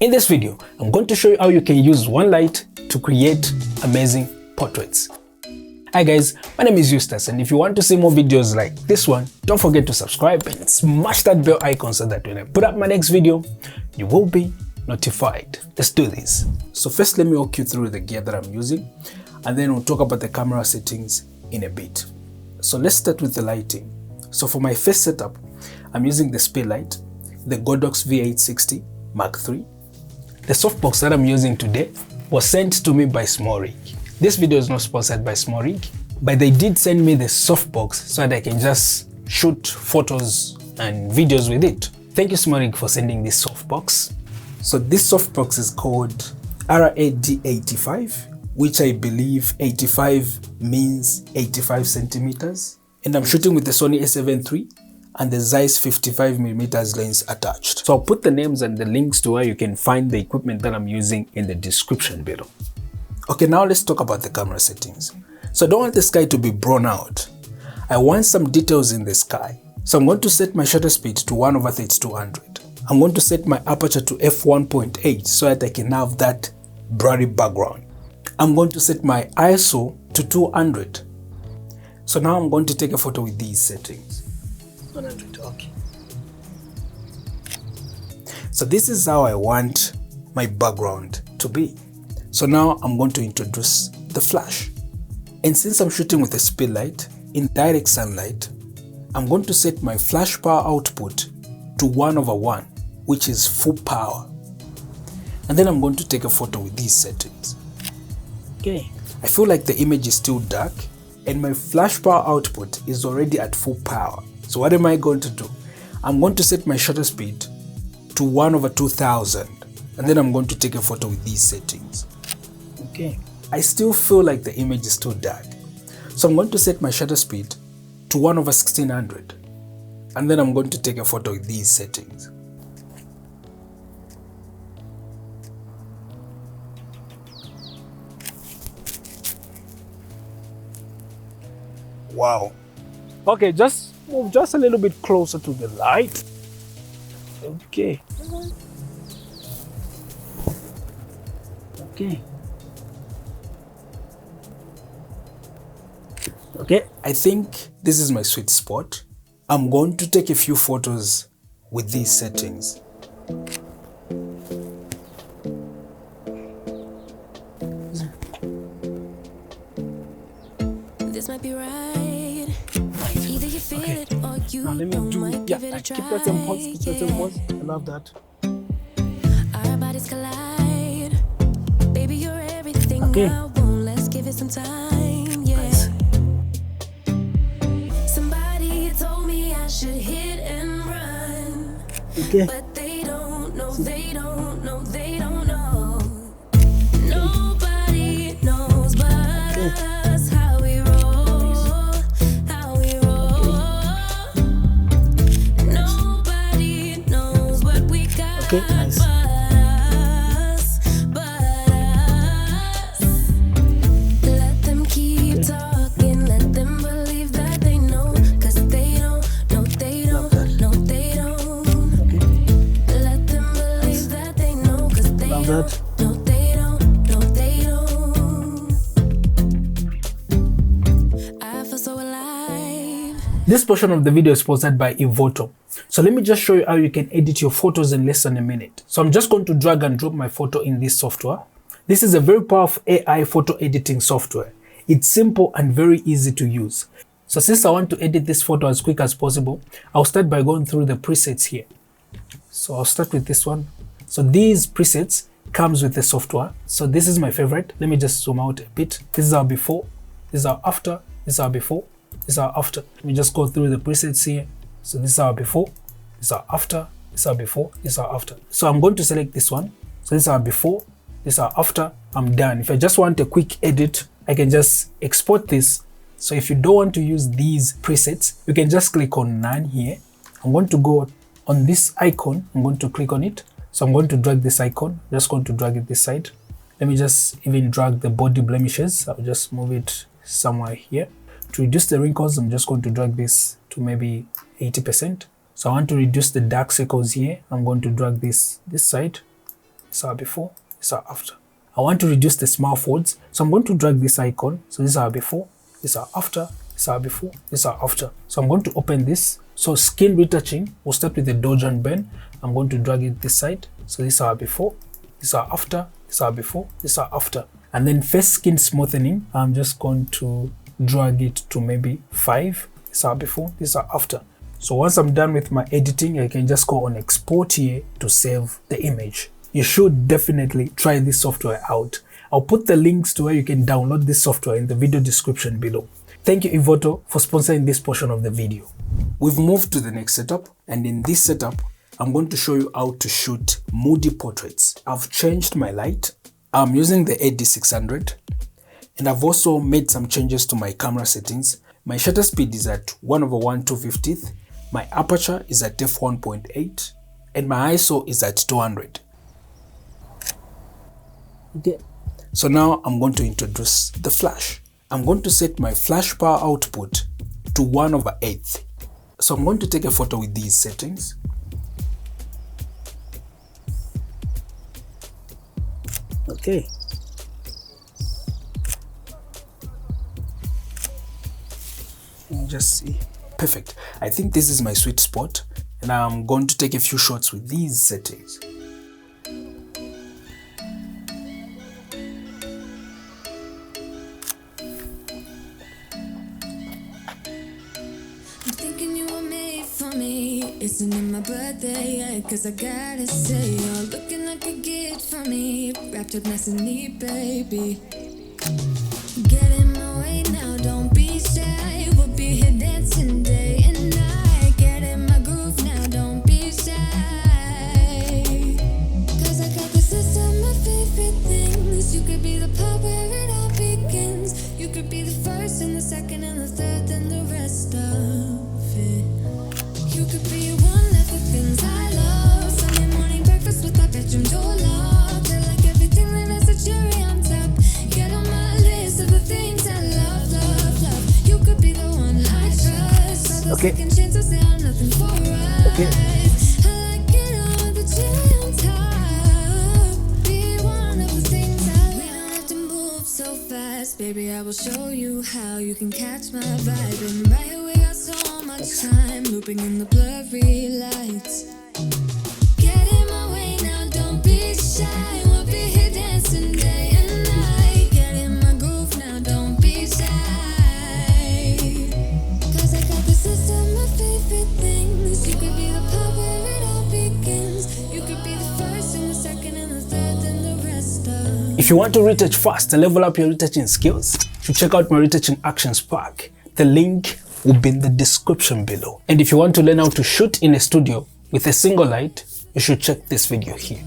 In this video, I'm going to show you how you can use one light to create amazing portraits. Hi guys, my name is Eustace, and if you want to see more videos like this one, don't forget to subscribe and smash that bell icon so that when I put up my next video, you will be notified. Let's do this. So first, let me walk you through the gear that I'm using, and then we'll talk about the camera settings in a bit. So let's start with the lighting. So for my first setup, I'm using the Speedlight, the Godox V860 Mark III. The softbox that I'm using today was sent to me by Smallrig. This video is not sponsored by Smallrig, but they did send me the softbox so that I can just shoot photos and videos with it. Thank you, Smallrig, for sending this softbox. So this softbox is called RAD85, which I believe 85 means 85 centimeters. And I'm shooting with the Sony a7 III and the Zeiss 55mm lens attached. So I'll put the names and the links to where you can find the equipment that I'm using in the description below. Okay, now let's talk about the camera settings. So I don't want the sky to be blown out. I want some details in the sky. So I'm going to set my shutter speed to 1/3200. I'm going to set my aperture to f1.8 so that I can have that blurry background. I'm going to set my ISO to 200. So now I'm going to take a photo with these settings. 100, okay. So this is how I want my background to be. So now I'm going to introduce the flash. And since I'm shooting with a Speedlight in direct sunlight, I'm going to set my flash power output to 1/1, which is full power. And then I'm going to take a photo with these settings. Okay. I feel like the image is still dark and my flash power output is already at full power. So what am I going to do? I'm going to set my shutter speed to 1/2000, and then I'm going to take a photo with these settings. Okay. I still feel like the image is still dark. So I'm going to set my shutter speed to 1/1600, and then I'm going to take a photo with these settings. Wow. Okay, just move just a little bit closer to the light. Okay. Okay. Okay, I think this is my sweet spot. I'm going to take a few photos with these settings. This might be right. Either you feel it or you now let me do might give it a keep try. that in pause, keep that in pause. I love that. Our bodies collide. Baby, you're everything Okay. I want. Let's give it some time. Yeah. Nice. Somebody told me I should hit and run. Okay. But they don't know, they don't know, they don't know. Nobody knows but us how we roll, how we roll. Nobody knows what we got Okay, nice. but us. Let them keep talking, let them believe that they know, 'cause they don't know, they don't know, they don't. Okay. Let them believe that they know, 'cause they Love don't that. know, they don't know, they don't. I feel so alive. This portion of the video is sponsored by EVOTO. So let me just show you how you can edit your photos in less than a minute. So I'm just going to drag and drop my photo in this software. This is a very powerful AI photo editing software. It's simple and very easy to use. So since I want to edit this photo as quick as possible, I'll start by going through the presets here. So I'll start with this one. So these presets comes with the software. So this is my favorite. Let me just zoom out a bit. This is our before, this is our after, this is our before, this is our after. Let me just go through the presets here. So this is our before, this is our after, this is our before, this is our after. So I'm going to select this one. So this is our before, this is our after. I'm done. If I just want a quick edit, I can just export this. So if you don't want to use these presets, you can just click on none here. I'm going to go on this icon. I'm going to click on it. So I'm going to drag this icon. I'm just going to drag it this side. Let me just even drag the body blemishes. I'll just move it somewhere here. To reduce the wrinkles, I'm just going to drag this to maybe 80%. So I want to reduce the dark circles here. I'm going to drag this side. These are before, these are after. I want to reduce the small folds, so I'm going to drag this icon. So these are before, these are after, these are before, these are after. So I'm going to open this. So skin retouching, we'll start with the dodge and bend. I'm going to drag it this side. So these are before, these are after, these are before, these are after. And then face skin smoothening, I'm just going to drag it to maybe 5. These are before, these are after. So once I'm done with my editing, I can just go on export here to save the image. You should definitely try this software out. I'll put the links to where you can download this software in the video description below. Thank you EVOTO for sponsoring this portion of the video. We've moved to the next setup, and in this setup, I'm going to show you how to shoot moody portraits. I've changed my light. I'm using the AD600, and I've also made some changes to my camera settings. My shutter speed is at 1/1/250th. My aperture is at f1.8, and my ISO is at 200. Okay, so now I'm going to introduce the flash. I'm going to set my flash power output to 1/8. So I'm going to take a photo with these settings. Okay. Just see. Perfect. I think this is my sweet spot, and I'm going to take a few shots with these settings. Isn't it my birthday yet? Cause I gotta say, you're looking like a gift for me. Wrapped up nice and neat, baby. Get in my way now, don't be shy. We'll be here dancing day and night. Get in my groove now, don't be shy. Cause I got this list of my favorite things. You could be the part where it all begins. You could be the first and the second and the third and the rest of it. You could be one of the things I love. Sunday morning breakfast with that bedroom door locked. I like everything that has a cherry on top. Get on my list of the things I love, love, love. You could be the one I trust. All the second chances, they are nothing for us. Okay. I like it all with the cherry on top. Be one of the things I love. We don't have to move so fast, baby. I will show you how you can catch my vibe. And right here we got so much time, looping in the blurry lights. Get in my way now, don't be shy. We'll be here dancing day and night. Get in my groove now, don't be shy. Cause I got this list of my favorite things. You could be the part where it all begins. You could be the first and the second and the third and the rest of. If you want to retouch fast and level up your retouching skills, you should check out my retouching actions pack. The link will be in the description below. And if you want to learn how to shoot in a studio with a single light, you should check this video here.